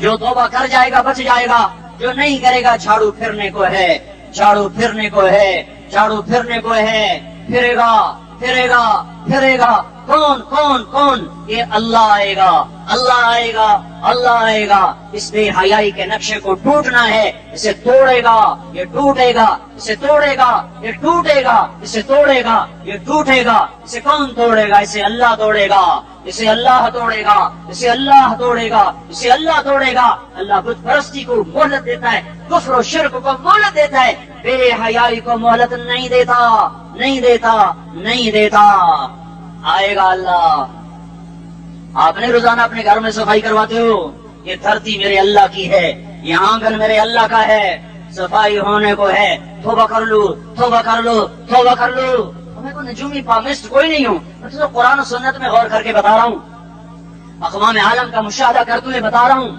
जो तौबा कर जाएगा बच जाएगा, जो नहीं करेगा झाड़ू फिरने को है, झाड़ू फिरने को है, झाड़ू फिरने को है। फिरेगा फिरेगा फिरेगा, कौन कौन कौन? ये अल्लाह आएगा, अल्लाह आएगा, अल्लाह आएगा। इस बेहयाई के नक्शे को टूटना है, इसे तोड़ेगा, ये टूटेगा, इसे तोड़ेगा, ये टूटेगा, इसे तोड़ेगा, ये टूटेगा। इसे कौन तोड़ेगा? इसे अल्लाह तोड़ेगा, इसे अल्लाह तोड़ेगा, इसे अल्लाह तोड़ेगा, इसे अल्लाह तोड़ेगा। अल्लाह बुत परस्ती को मोहलत देता है, कुफ्र और शिर्क को मोहलत देता है, बेहयाई को मोहलत नहीं देता, नहीं देता, नहीं देता। आएगा अल्लाह। आपने रोजाना अपने घर में सफाई करवाते हो, ये धरती मेरे अल्लाह की है, ये आंगन मेरे अल्लाह का है, सफाई होने को है। तौबा कर लो, तौबा कर लो, तौबा कर लो। मैं को नजूमी पामिस्ट कोई नहीं हूँ, मैं तो कुरान और सुन्नत में गौर करके बता रहा हूँ, अक़वाम आलम का मुशाहदा करते हुए बता रहा हूँ।